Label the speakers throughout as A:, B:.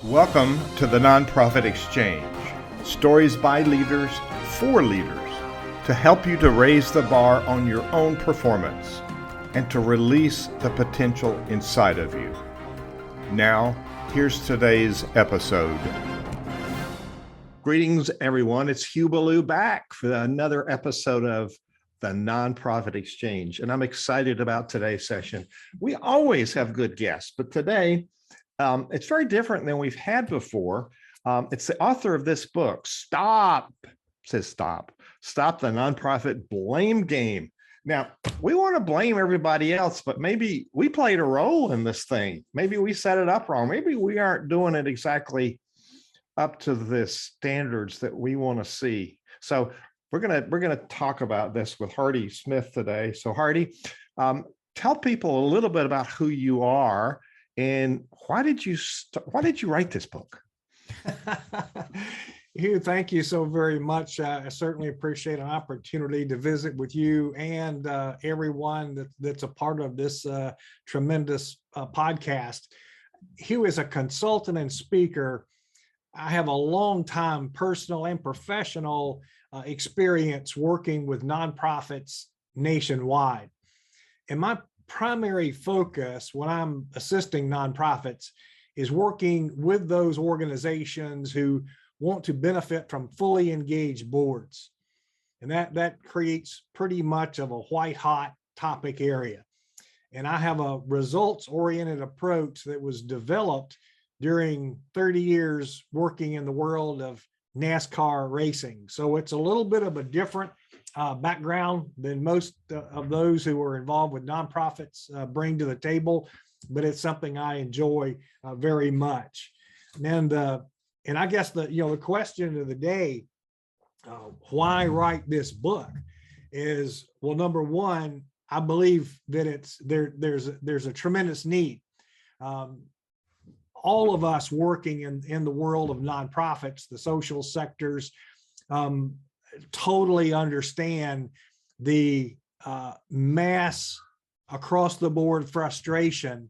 A: Welcome to the Nonprofit Exchange. Stories by leaders for leaders to help you to raise the bar on your own performance and to release the potential inside of you. Now, here's today's episode. Greetings, everyone. It's Hugh Ballou back for another episode of the Nonprofit Exchange, and I'm excited about today's session. We always have good guests, but today, it's very different than we've had before. It's the author of this book, Stop the Nonprofit Blame Game. Now, we want to blame everybody else, but maybe we played a role in this thing. Maybe we set it up wrong. Maybe we aren't doing it exactly up to the standards that we want to see. So we're gonna talk about this with Hardy Smith today. So Hardy, tell people a little bit about who you are. And why did you write this book?
B: Hugh, thank you so very much. I certainly appreciate an opportunity to visit with you and everyone that's a part of this tremendous podcast. Hugh is a consultant and speaker. I have a long time personal and professional experience working with nonprofits nationwide. And my primary focus when I'm assisting nonprofits is working with those organizations who want to benefit from fully engaged boards. And that creates pretty much of a white hot topic area. And I have a results-oriented approach that was developed during 30 years working in the world of NASCAR racing. So it's a little bit of a different background than most of those who are involved with nonprofits bring to the table, but it's something I enjoy very much. And I guess the question of the day, why write this book, is, well, number one, I believe that there's a tremendous need. All of us working in the world of nonprofits, the social sectors, totally understand the mass across the board frustration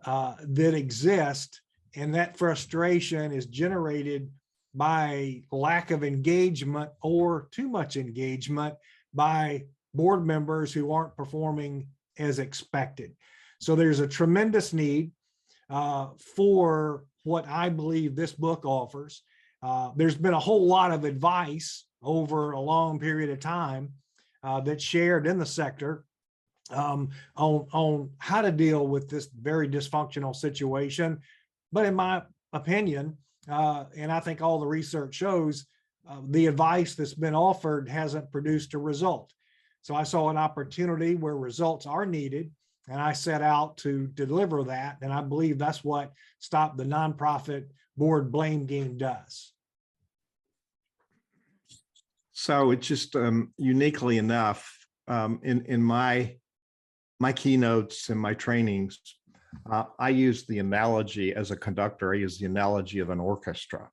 B: that exists, and that frustration is generated by lack of engagement or too much engagement by board members who aren't performing as expected. So there's a tremendous need for what I believe this book offers. There's been a whole lot of advice over a long period of time that's shared in the sector on how to deal with this very dysfunctional situation. But in my opinion, and I think all the research shows, the advice that's been offered hasn't produced a result. So I saw an opportunity where results are needed, and I set out to deliver that. And I believe that's what Stop the Nonprofit Board Blame Game does.
A: So it's just uniquely enough, in my keynotes and my trainings, I use the analogy as a conductor. I use the analogy of an orchestra.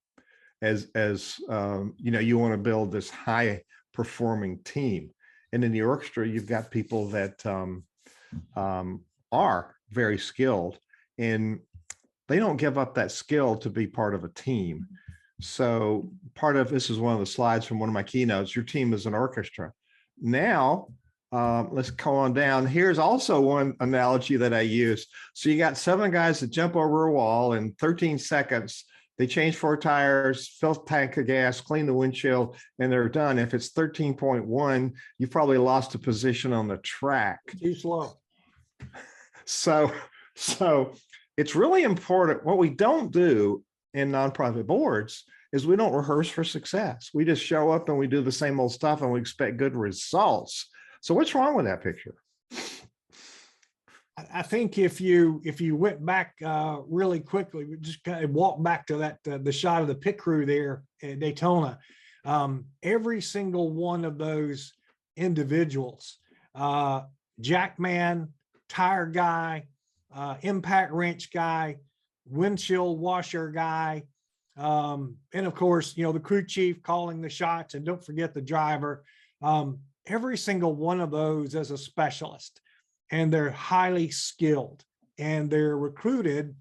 A: As you want to build this high performing team, and in the orchestra you've got people that are very skilled, and they don't give up that skill to be part of a team. So part of this is one of the slides from one of my keynotes. Your team is an orchestra. Now, let's go on down. Here's also one analogy that I use. So you got 7 guys that jump over a wall in 13 seconds. They change 4 tires, fill a tank of gas, clean the windshield, and they're done. If it's 13.1, you've probably lost a position on the track.
B: Too slow.
A: So it's really important. What we don't do in nonprofit boards is we don't rehearse for success. We just show up and we do the same old stuff and we expect good results. So what's wrong with that picture?
B: I think if you went back really quickly, we just kind of walk back to that the shot of the pit crew there at Daytona. Every single one of those individuals, jackman, tire guy, impact wrench guy, windshield washer guy, and of course, the crew chief calling the shots, and don't forget the driver. Every single one of those is a specialist, and they're highly skilled, and they're recruited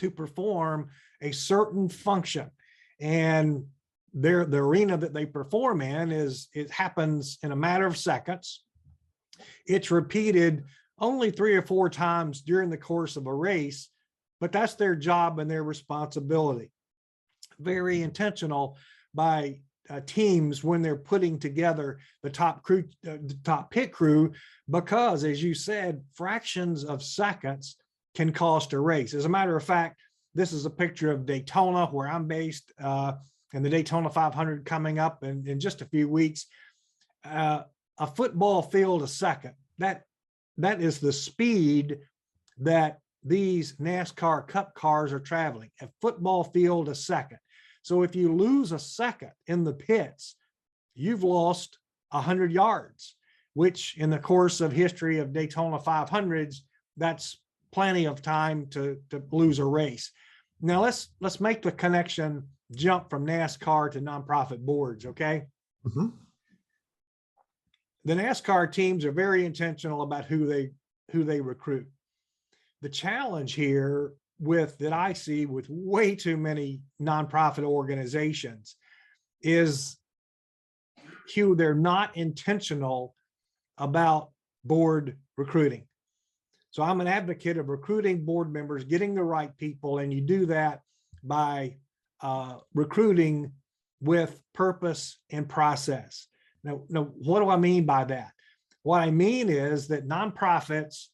B: to perform a certain function. And the arena that they perform in it happens in a matter of seconds. It's repeated only 3 or 4 times during the course of a race, but that's their job and their responsibility. Very intentional by teams when they're putting together the top pit crew, because as you said, fractions of seconds can cost a race. As a matter of fact, this is a picture of Daytona, where I'm based, and the Daytona 500 coming up in just a few weeks. A football field a second, that is the speed that these NASCAR Cup cars are traveling. A football field a second. So if you lose a second in the pits, you've lost 100 yards, which in the course of history of Daytona 500s, that's plenty of time to lose a race. Now let's make the connection jump from NASCAR to nonprofit boards, okay?
A: Mm-hmm.
B: The NASCAR teams are very intentional about who they recruit. The challenge here that I see with way too many nonprofit organizations is, Hugh, they're not intentional about board recruiting. So I'm an advocate of recruiting board members, getting the right people, and you do that by recruiting with purpose and process. Now, what do I mean by that? What I mean is that nonprofits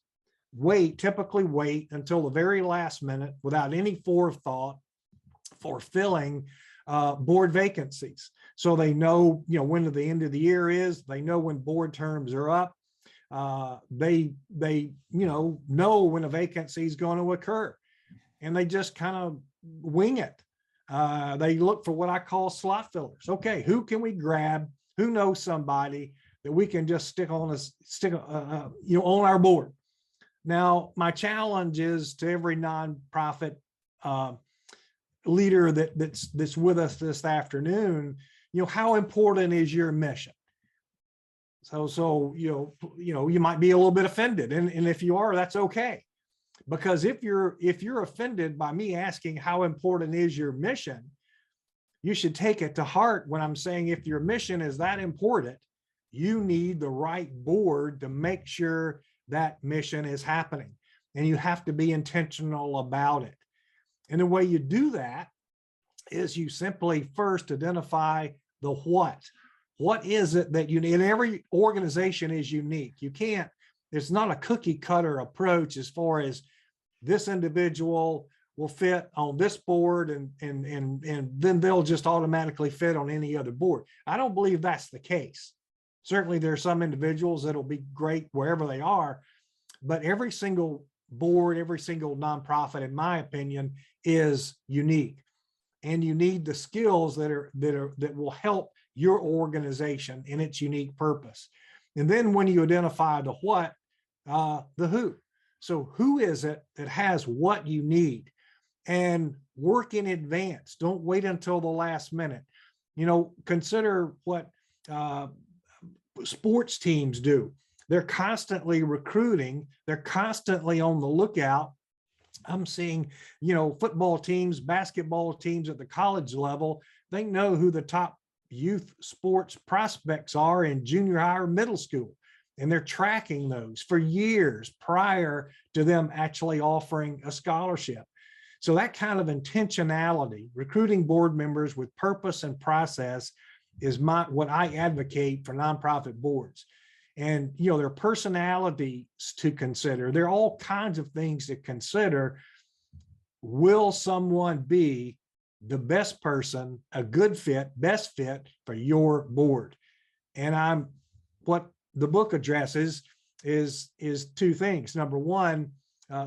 B: typically wait until the very last minute without any forethought for filling board vacancies. So they know, when the end of the year is, they know when board terms are up. They know when a vacancy is going to occur, and they just kind of wing it. They look for what I call slot fillers. Okay, who can we grab? Who knows somebody that we can just stick on our board? Now, my challenge is to every nonprofit leader that's with us this afternoon. How important is your mission? So you might be a little bit offended, and if you are, that's okay, because if you're offended by me asking how important is your mission, you should take it to heart when I'm saying, if your mission is that important, you need the right board to make sure that mission is happening, and you have to be intentional about it. And the way you do that is you simply first identify the what. What is it that you need? And every organization is unique. It's not a cookie cutter approach as far as this individual will fit on this board and then they'll just automatically fit on any other board. I don't believe that's the case. Certainly there are some individuals that'll be great wherever they are, but every single board, every single nonprofit, in my opinion, is unique. And you need the skills that will help your organization in its unique purpose. And then when you identify the what, the who. So who is it that has what you need? And work in advance. Don't wait until the last minute. Consider what sports teams do. They're constantly recruiting. They're constantly on the lookout. I'm seeing, football teams, basketball teams at the college level. They know who the top youth sports prospects are in junior high or middle school. And they're tracking those for years prior to them actually offering a scholarship. So that kind of intentionality, recruiting board members with purpose and process, is what I advocate for nonprofit boards. And, their personalities to consider. There are all kinds of things to consider. Will someone be the best person, a good fit, best fit for your board? And what the book addresses is 2 things. Number one,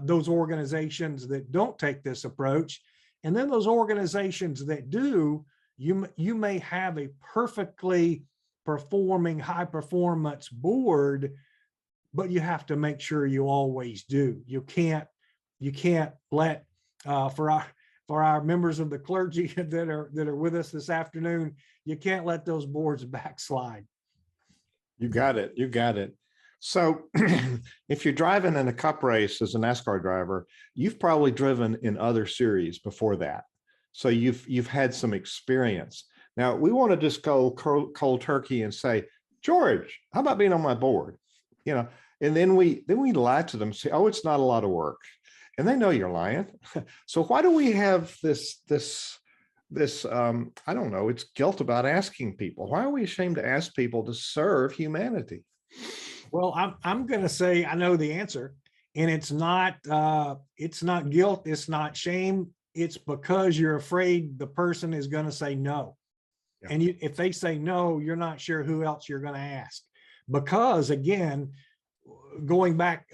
B: those organizations that don't take this approach, and then those organizations that do, you may have a perfectly performing high performance board, but you have to make sure you always do. You can't let for our members of the clergy that are with us this afternoon, you can't let those boards backslide.
A: You got it. So if you're driving in a cup race as a NASCAR driver, you've probably driven in other series before that. So you've had some experience. Now we want to just go cold turkey and say, George, how about being on my board? You know, and then we lie to them, say, oh, it's not a lot of work. And they know you're lying. So why do we have this I don't know, it's guilt about asking people? Why are we ashamed to ask people to serve humanity?
B: Well, I'm going to say I know the answer, and it's not guilt, it's not shame. It's because you're afraid the person is going to say no.
A: Yeah.
B: And if they say no, you're not sure who else you're going to ask. Because again, going back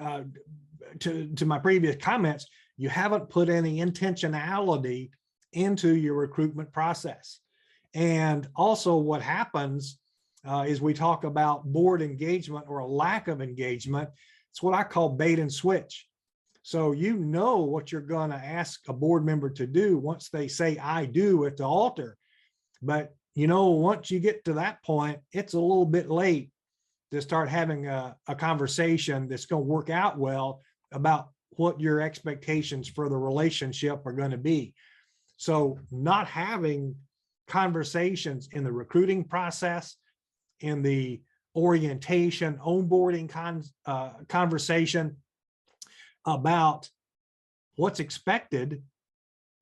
B: to my previous comments, you haven't put any intentionality into your recruitment process. And also what happens is we talk about board engagement or a lack of engagement. It's what I call bait and switch. So you know what you're going to ask a board member to do once they say, I do at the altar. But you know, once you get to that point, it's a little bit late to start having a conversation that's going to work out well about what your expectations for the relationship are going to be. So not having conversations in the recruiting process, in the orientation, onboarding conversation about what's expected.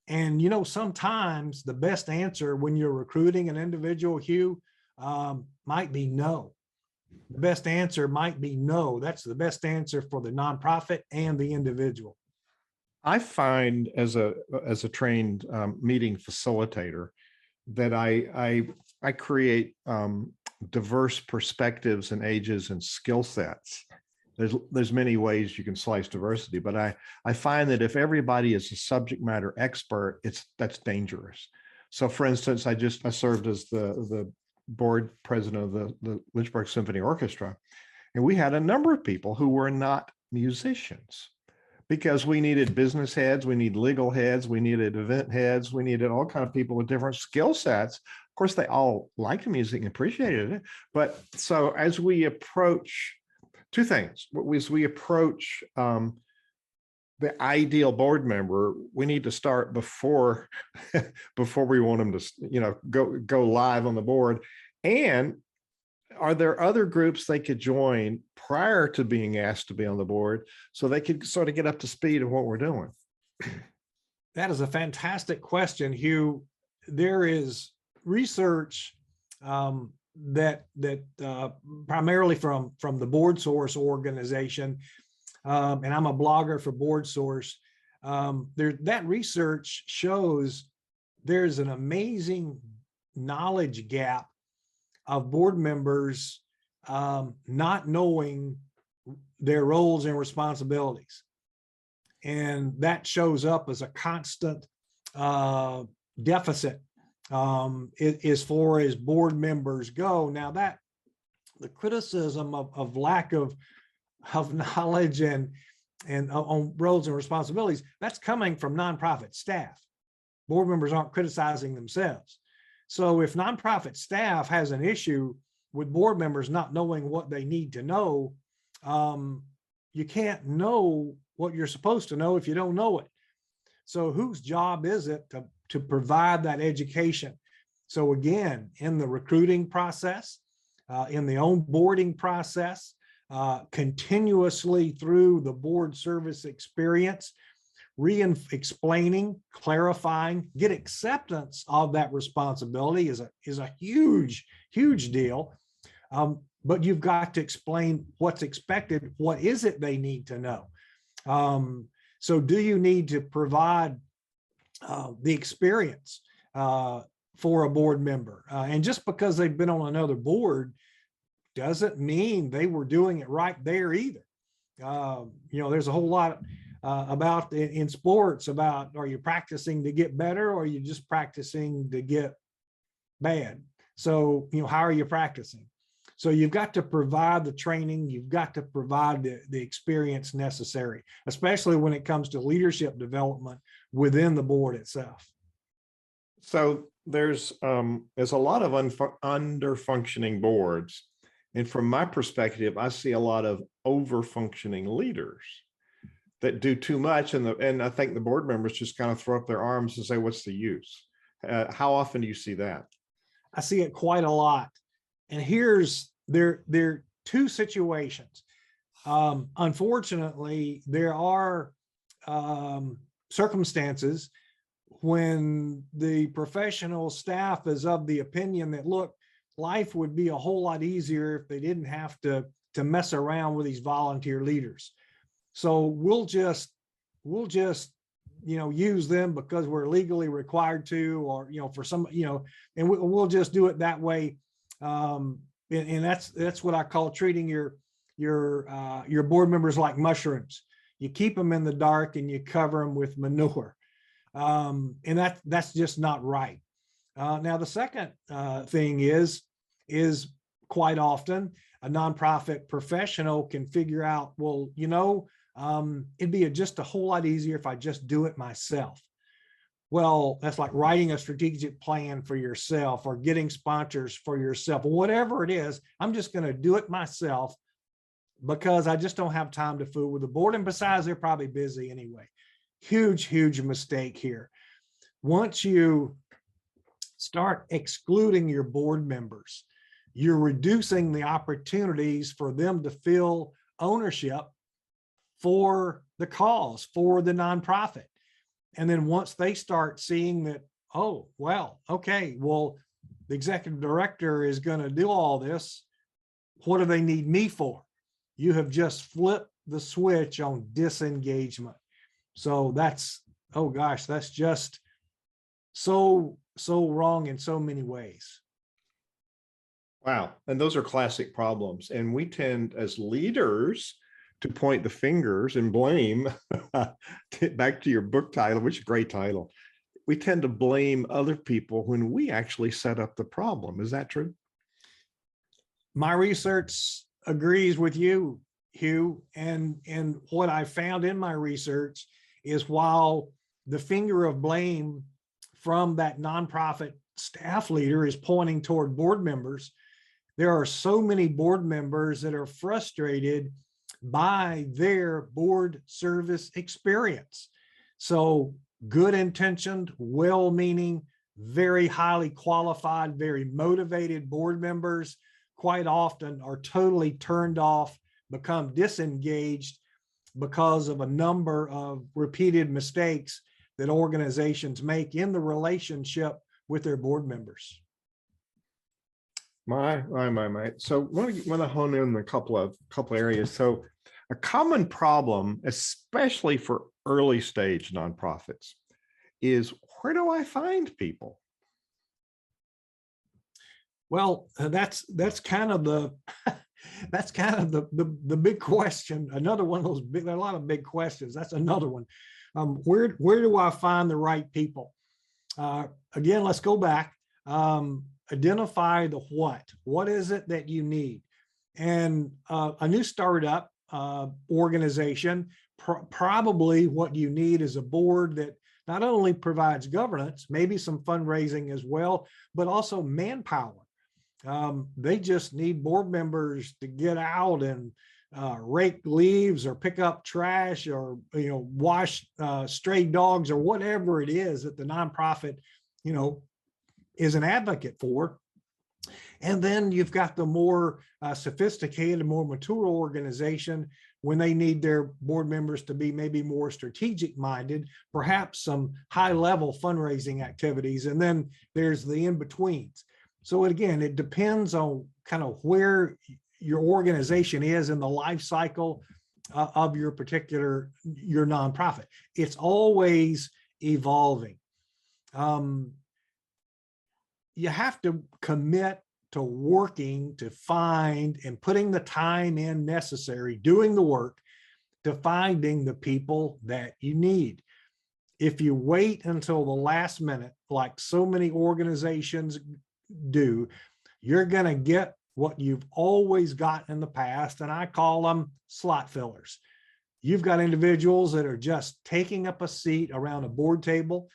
B: And, you know, sometimes the best answer when you're recruiting an individual, Hugh, might be no. The best answer might be no. That's the best answer for the nonprofit and the individual.
A: I find as a trained meeting facilitator that I create diverse perspectives and ages and skill sets. There's many ways you can slice diversity, but I find that if everybody is a subject matter expert, that's dangerous. So for instance, I served as the board president of the Lynchburg Symphony Orchestra, and we had a number of people who were not musicians because we needed business heads, we need legal heads, we needed event heads, we needed all kinds of people with different skill sets. Of course, they all liked music and appreciated it. But so as we approach two things, as we approach the ideal board member, we need to start before we want them to, you know, go live on the board. And are there other groups they could join prior to being asked to be on the board so they could sort of get up to speed of what we're doing?
B: That is a fantastic question, Hugh. There is research that primarily from the Board Source organization, and I'm a blogger for Board Source. That research shows there's an amazing knowledge gap of board members not knowing their roles and responsibilities. And that shows up as a constant deficit as far as board members go. Now that the criticism of lack of knowledge and on roles and responsibilities, that's coming from nonprofit staff. Board members aren't criticizing themselves. So if nonprofit staff has an issue with board members not knowing what they need to know, you can't know what you're supposed to know if you don't know it. So whose job is it to provide that education? So again, in the recruiting process, in the onboarding process, continuously through the board service experience, explaining, clarifying, get acceptance of that responsibility is a huge deal. But you've got to explain what's expected. What is it they need to know? So do you need to provide the experience for a board member? And just because they've been on another board doesn't mean they were doing it right there either. You know, there's a whole lot about in sports about, are you practicing to get better or are you just practicing to get bad? So, you know, how are you practicing? So you've got to provide the training, you've got to provide the experience necessary, especially when it comes to leadership development within the board itself.
A: So there's a lot of under-functioning boards. And from my perspective, I see a lot of over functioning leaders that do too much. And I think the board members just kind of throw up their arms and say, what's the use? How often do you see that?
B: I see it quite a lot. And there are two situations. Unfortunately, there are circumstances when the professional staff is of the opinion that, look, life would be a whole lot easier if they didn't have to mess around with these volunteer leaders. So we'll just use them because we're legally required to, or for some, and we'll just do it that way. And that's what I call treating your board members like mushrooms. You keep them in the dark and you cover them with manure. And that's just not right. Now, the second thing is quite often a nonprofit professional can figure out, well, it'd be just a whole lot easier if I just do it myself. Well, that's like writing a strategic plan for yourself or getting sponsors for yourself, whatever it is. I'm just going to do it myself because I just don't have time to fool with the board. And besides, they're probably busy anyway. Huge, huge mistake here. Once you start excluding your board members, you're reducing the opportunities for them to feel ownership for the cause, for the nonprofit. And then once they start seeing that, oh, well, okay, well, the executive director is going to do all this. What do they need me for? You have just flipped the switch on disengagement. So that's, oh gosh, that's just so wrong in so many ways.
A: Wow. And those are classic problems. And we tend as leaders to point the fingers and blame. Back to your book title, which is a great title. We tend to blame other people when we actually set up the problem. Is that true?
B: My research agrees with you, Hugh. And what I found in my research is while the finger of blame from that nonprofit staff leader is pointing toward board members, there are so many board members that are frustrated by their board service experience. So good intentioned, well-meaning, very highly qualified, very motivated board members quite often are totally turned off, become disengaged because of a number of repeated mistakes that organizations make in the relationship with their board members.
A: My. So I want to hone in a couple areas. So a common problem, especially for early stage nonprofits, is where do I find people?
B: Well, that's kind of the the big question. Another one of those big, there are a lot of big questions. That's another one. Where do I find the right people? Again, let's go back. Identify the what. What is it that you need? And a new startup organization, probably what you need is a board that not only provides governance, maybe some fundraising as well, but also manpower. They just need board members to get out and rake leaves or pick up trash or wash stray dogs or whatever it is that the nonprofit is an advocate for. And then you've got the more sophisticated, more mature organization when they need their board members to be maybe more strategic minded, perhaps some high level fundraising activities. And then there's the in-betweens. So again, it depends on kind of where your organization is in the life cycle of your nonprofit. It's always evolving. You have to commit to working to find and putting the time in necessary, doing the work to finding the people that you need. If you wait until the last minute, like so many organizations do, you're going to get what you've always got in the past, and I call them slot fillers. You've got individuals that are just taking up a seat around a board table.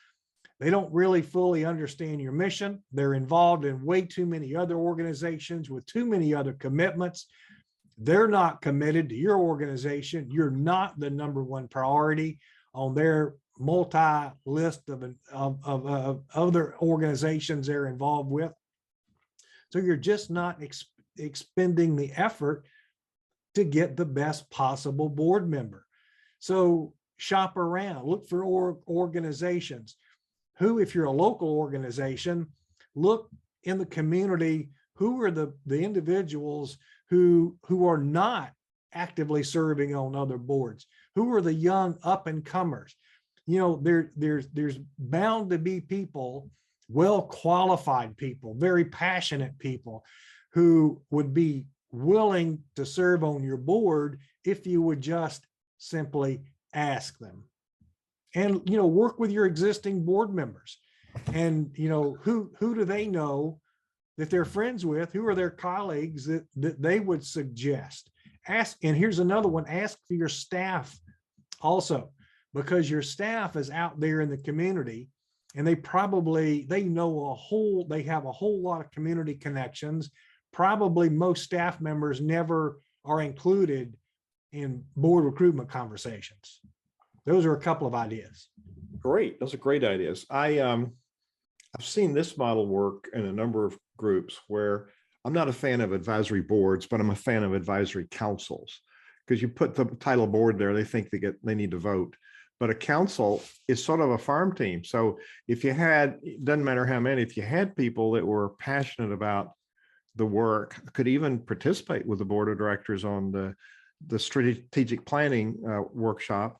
B: They don't really fully understand your mission. They're involved in way too many other organizations with too many other commitments. they're not committed to your organization. You're not the number one priority on their multi-list of other organizations they're involved with. So you're just not expending the effort to get the best possible board member. So shop around, look for organizations who, if you're a local organization, look in the community, who are the individuals who are not actively serving on other boards, who are the young up and comers. You know, there's bound to be people, well qualified people, very passionate people who would be willing to serve on your board if you would just simply ask them. And, you know, work with your existing board members. And, you know, who do they know that they're friends with? Who are their colleagues that they would suggest? Ask, and here's another one, ask for your staff also, because your staff is out there in the community and they know they have a whole lot of community connections. Probably most staff members never are included in board recruitment conversations. Those are a couple of ideas.
A: Great. Those are great ideas. I've seen this model work in a number of groups where I'm not a fan of advisory boards, but I'm a fan of advisory councils, because you put the title board there, they think they need to vote. But a council is sort of a farm team. So if you had, it doesn't matter how many, if you had people that were passionate about the work, could even participate with the board of directors on the strategic planning workshop,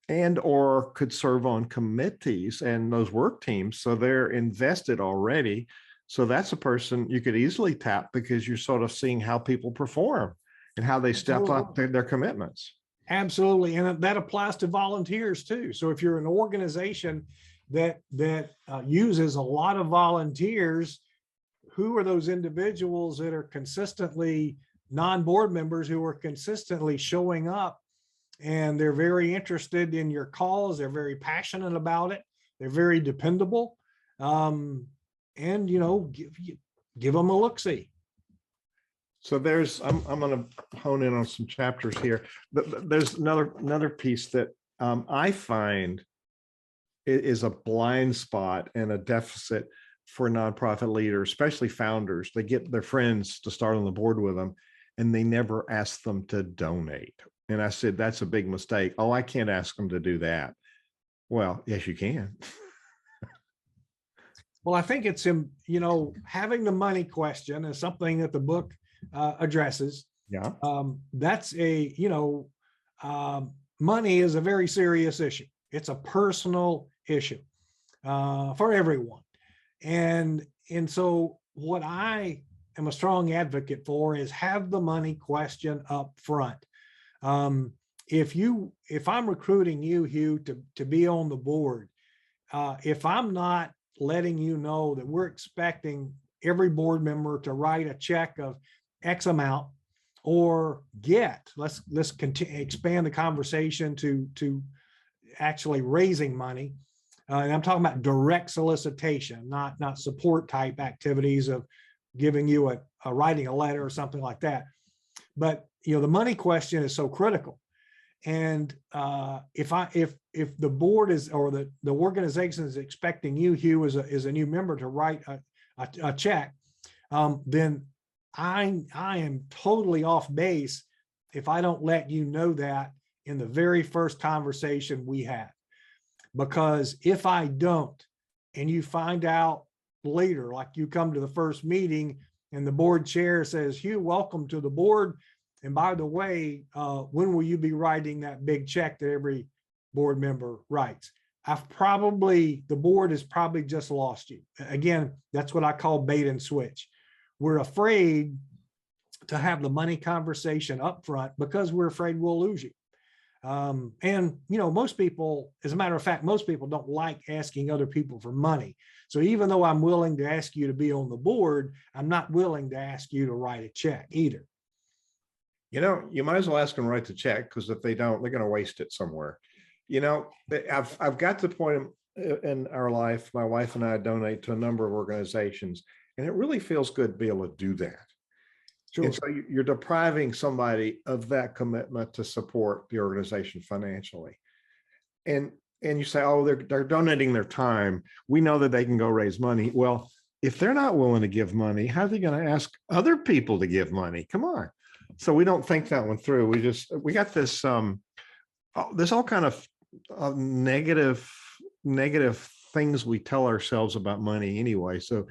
A: and or could serve on committees and those work teams. So they're invested already. So that's a person you could easily tap, because you're sort of seeing how people perform and how they step up their commitments.
B: Absolutely. And that applies to volunteers too. So if you're an organization that uses a lot of volunteers, who are those individuals that are consistently non-board members who are consistently showing up, and they're very interested in your cause. They're very passionate about it. They're very dependable. And, you know, give them a look-see.
A: So I'm going to hone in on some chapters here. There's another piece that I find is a blind spot and a deficit for nonprofit leaders, especially founders. They get their friends to start on the board with them, and they never ask them to donate. And I said, that's a big mistake. Oh, I can't ask them to do that. Well, yes, you can.
B: Well, I think it's, you know, having the money question is something that the book addresses.
A: Yeah.
B: That's a, you know, money is a very serious issue. It's a personal issue for everyone. And so what I am a strong advocate for is have the money question up front. If I'm recruiting you, Hugh, to be on the board, if I'm not letting you know that we're expecting every board member to write a check of X amount, or let's continue, expand the conversation to actually raising money. And I'm talking about direct solicitation, not support type activities of giving you a writing a letter or something like that. But, you know, the money question is so critical. And if the board is, or the organization is expecting you, Hugh, as a new member to write a check, then I am totally off base if I don't let you know that in the very first conversation we have. Because if I don't, and you find out later, like you come to the first meeting and the board chair says, Hugh, welcome to the board. And by the way, when will you be writing that big check that every board member writes? The board has probably just lost you. Again, that's what I call bait and switch. We're afraid to have the money conversation up front because we're afraid we'll lose you. And, you know, most people, as a matter of fact, most people don't like asking other people for money. So even though I'm willing to ask you to be on the board, I'm not willing to ask you to write a check either.
A: You know, you might as well ask them to write the check, because if they don't, they're going to waste it somewhere. You know, I've got to the point in our life, my wife and I donate to a number of organizations, and it really feels good to be able to do that.
B: Sure.
A: And so you're depriving somebody of that commitment to support the organization financially. And you say, oh, they're donating their time. We know that they can go raise money. Well, if they're not willing to give money, how are they going to ask other people to give money? Come on. So we don't think that one through. We got this there's all kind of negative things we tell ourselves about money anyway. So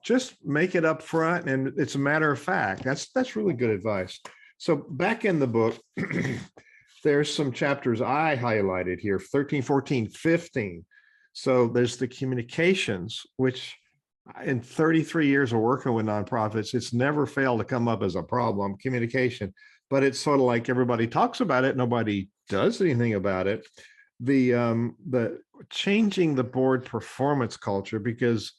A: just make it up front, and it's a matter of fact. That's really good advice. So back in the book, there's some chapters I highlighted here, 13, 14, 15. So there's the communications, which in 33 years of working with nonprofits, it's never failed to come up as a problem, communication. But it's sort of like everybody talks about it, nobody does anything about it. The changing the board performance culture, because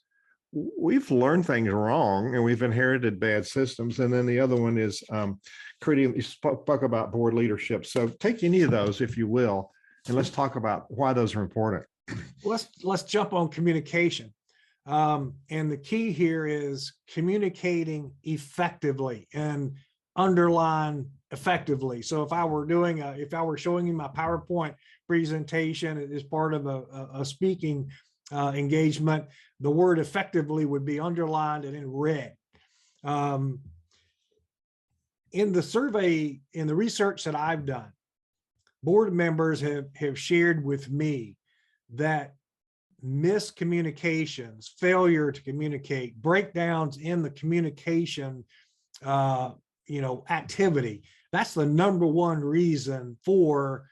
A: we've learned things wrong and we've inherited bad systems. And then the other one is creating, you spoke about board leadership. So take any of those, if you will, and let's talk about why those are important.
B: Let's jump on communication. And the key here is communicating effectively, and underline effectively. So if I were showing you my PowerPoint presentation as part of a speaking engagement, the word effectively would be underlined and in red. In the survey, in the research that I've done, board members have shared with me that miscommunications, failure to communicate, breakdowns in the communication activity, that's the number one reason for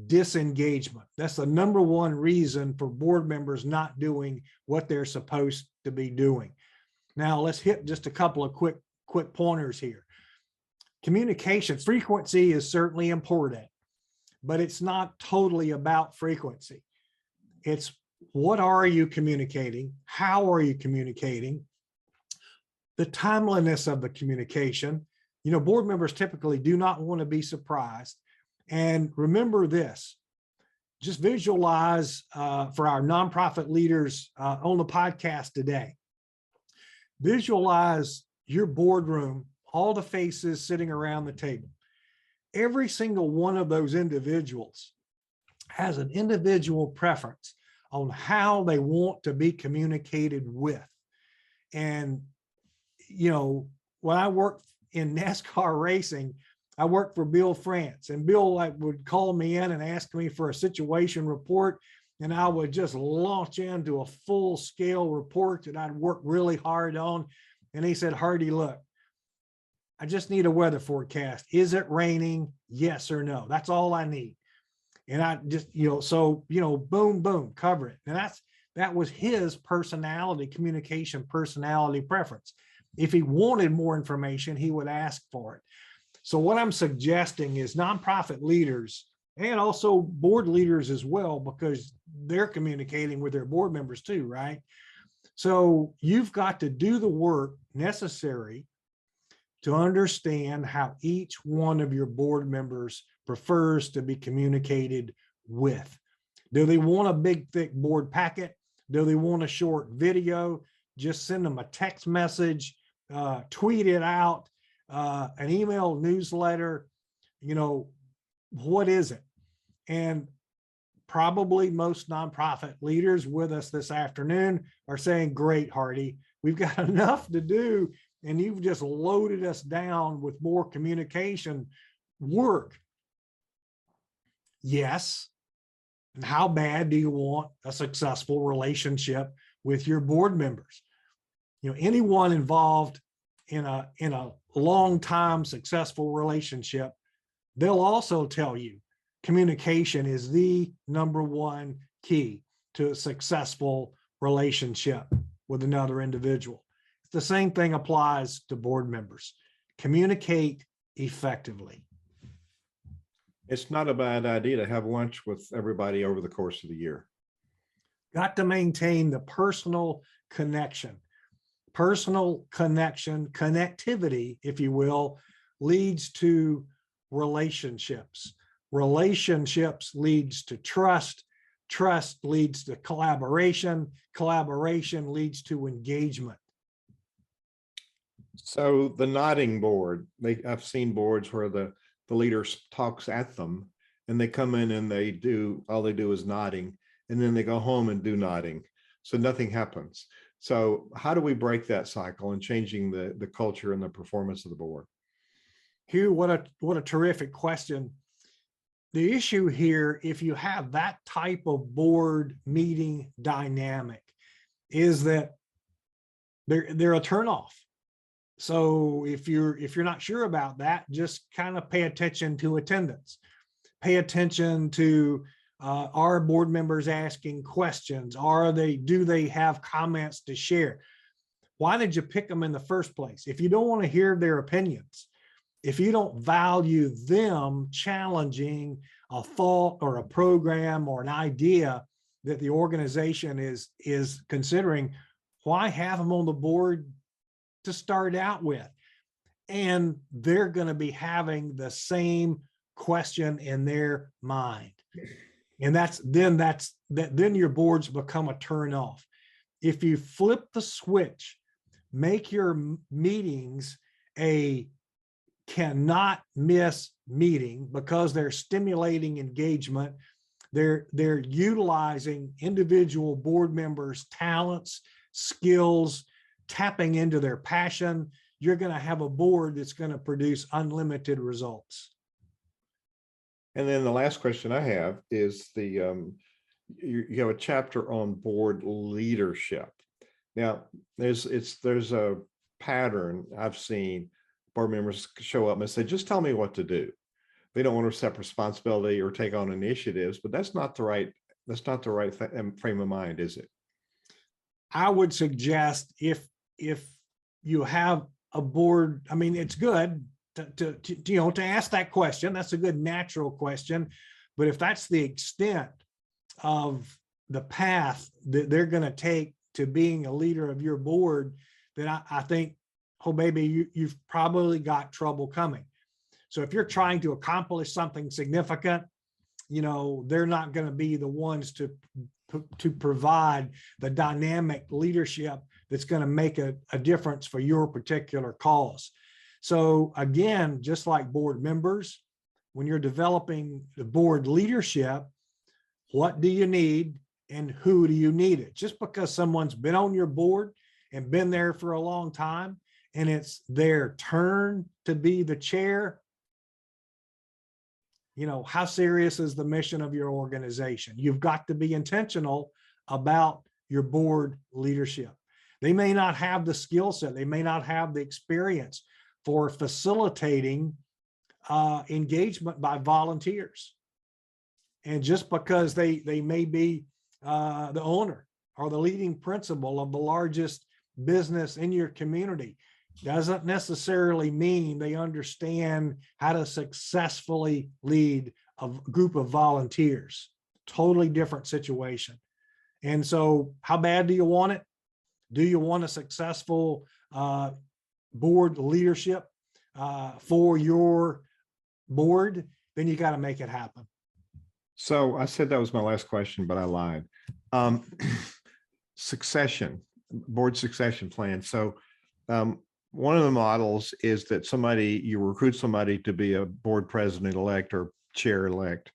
B: disengagement. That's the number one reason for board members not doing what they're supposed to be doing. Now let's hit just a couple of quick pointers here. Communication frequency is certainly important, but it's not totally about frequency. It's what are you communicating? How are you communicating? The timeliness of the communication. Board members typically do not want to be surprised. And remember this, just visualize for our nonprofit leaders on the podcast today, visualize your boardroom, all the faces sitting around the table. Every single one of those individuals has an individual preference on how they want to be communicated with. And, when I worked in NASCAR racing, I worked for Bill France, and Bill would call me in and ask me for a situation report, and I would just launch into a full-scale report that I'd worked really hard on. And he said, Hardy, look, I just need a weather forecast. Is it raining? Yes or no? That's all I need. And I just, boom, boom, cover it. And that was his personality, communication personality preference. If he wanted more information, he would ask for it. So what I'm suggesting is nonprofit leaders, and also board leaders as well, because they're communicating with their board members too, right? So you've got to do the work necessary to understand how each one of your board members prefers to be communicated with. Do they want a big, thick board packet? Do they want a short video? Just send them a text message, tweet it out, an email newsletter, what is it? And probably most nonprofit leaders with us this afternoon are saying, great, Hardy, we've got enough to do, and you've just loaded us down with more communication work. Yes. And how bad do you want a successful relationship with your board members? Anyone involved in a long time successful relationship, they'll also tell you communication is the number one key to a successful relationship with another individual. The same thing applies to board members. Communicate effectively.
A: It's not a bad idea to have lunch with everybody over the course of the year.
B: Got to maintain the personal connection. Personal connection, connectivity, if you will, leads to relationships. Relationships leads to trust. Trust leads to collaboration. Collaboration leads to engagement.
A: So the nodding board, I've seen boards where the leader talks at them and they come in and all they do is nodding, and then they go home and do nodding. So nothing happens. So how do we break that cycle and changing the culture and the performance of the board?
B: Hugh, what a terrific question. The issue here, if you have that type of board meeting dynamic, is that they're a turnoff. So if you're not sure about that, just kind of pay attention to attendance. Pay attention to are board members asking questions? Do they have comments to share? Why did you pick them in the first place? If you don't want to hear their opinions, if you don't value them challenging a thought or a program or an idea that the organization is considering, why have them on the board to start out with? And they're going to be having the same question in their mind. And then your boards become a turn off. If you flip the switch, make your meetings a cannot miss meeting, because they're stimulating engagement. They're utilizing individual board members' talents, skills, tapping into their passion. You're going to have a board that's going to produce unlimited results.
A: And then the last question I have is you have a chapter on board leadership. Now, there's a pattern I've seen. Board members show up and say, just tell me what to do. They don't want to accept responsibility or take on initiatives, but that's not the right frame of mind, is it?
B: I would suggest if you have a board, I mean, it's good to ask that question. That's a good natural question. But if that's the extent of the path that they're going to take to being a leader of your board, then I think, oh, maybe you've probably got trouble coming. So if you're trying to accomplish something significant, they're not going to be the ones to provide the dynamic leadership that's going to make a difference for your particular cause. So again, just like board members, when you're developing the board leadership, what do you need and who do you need it? Just because someone's been on your board and been there for a long time and it's their turn to be the chair, how serious is the mission of your organization? You've got to be intentional about your board leadership. They may not have the skill set, they may not have the experience for facilitating engagement by volunteers. And just because they may be the owner or the leading principal of the largest business in your community, doesn't necessarily mean they understand how to successfully lead a group of volunteers. Totally different situation. And so how bad do you want it? Do you want a successful board leadership for your board? Then you got to make it happen.
A: So I said that was my last question, but I lied. Board succession plan. So one of the models is that you recruit somebody to be a board president-elect or chair-elect,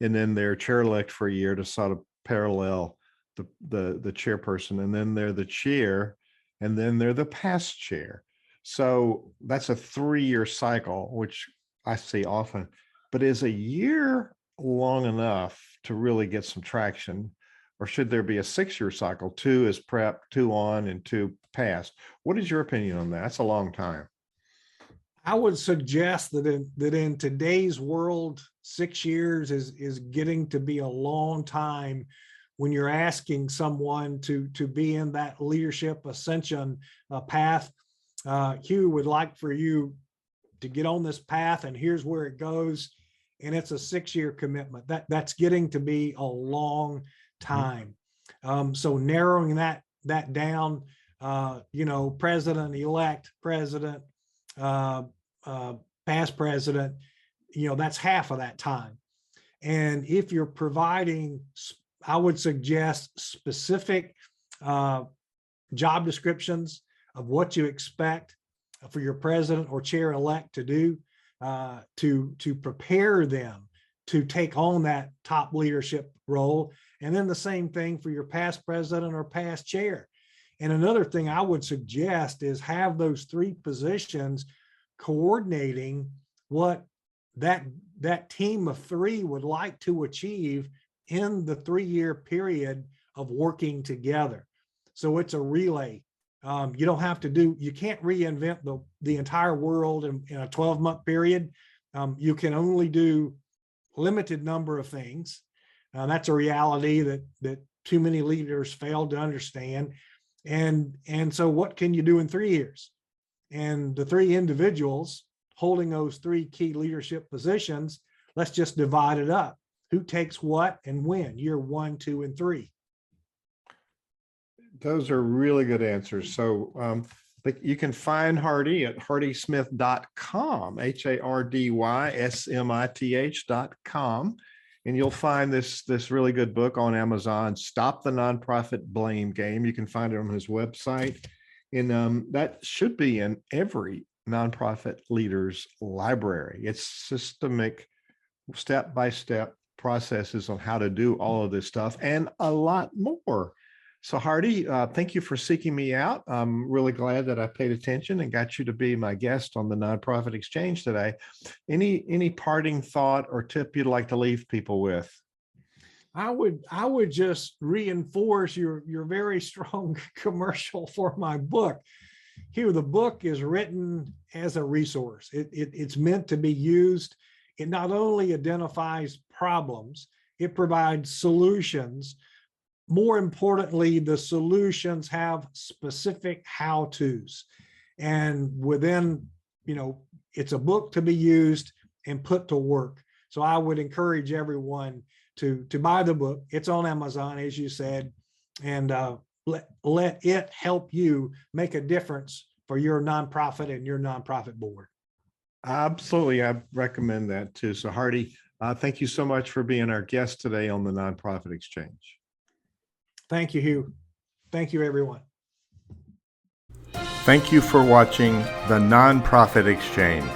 A: and then they're chair-elect for a year to sort of parallel the chairperson, and then they're the chair, and then they're the past chair. So that's a 3-year cycle, which I see often. But is a year long enough to really get some traction? Or should there be a 6-year cycle? 2 is prep, 2 on, and 2 past. What is your opinion on that? That's a long time.
B: I would suggest that in today's world, 6 years is getting to be a long time when you're asking someone to be in that leadership ascension path. Hugh would like for you to get on this path, and here's where it goes. And it's a 6-year commitment. That's getting to be a long time. So narrowing that down, president-elect, president, past president, that's half of that time. And if you're providing, I would suggest specific job descriptions of what you expect for your president or chair-elect to do to prepare them to take on that top leadership role. And then the same thing for your past president or past chair. And another thing I would suggest is have those three positions coordinating what that team of three would like to achieve in the 3-year period of working together. So it's a relay. You don't have to you can't reinvent the entire world in a 12-month period. You can only do limited number of things. That's a reality that too many leaders fail to understand. And so what can you do in 3 years? And the three individuals holding those three key leadership positions, let's just divide it up. Who takes what and when? Year 1, 2, and 3.
A: Those are really good answers. So you can find Hardy at hardysmith.com, HARDYSMITH.com. And you'll find this really good book on Amazon, Stop the Nonprofit Blame Game. You can find it on his website. And that should be in every nonprofit leader's library. It's systemic, step-by-step processes on how to do all of this stuff and a lot more. So Hardy, thank you for seeking me out. I'm really glad that I paid attention and got you to be my guest on the Nonprofit Exchange today. Any parting thought or tip you'd like to leave people with?
B: I would just reinforce your very strong commercial for my book. Hugh, the book is written as a resource. It's meant to be used. It not only identifies problems, it provides solutions. More importantly, the solutions have specific how-tos. And within, it's a book to be used and put to work. So I would encourage everyone to buy the book. It's on Amazon, as you said, and let it help you make a difference for your nonprofit and your nonprofit board.
A: Absolutely. I recommend that too. So Hardy, thank you so much for being our guest today on the Nonprofit Exchange.
B: Thank you, Hugh. Thank you, everyone.
A: Thank you for watching the Nonprofit Exchange.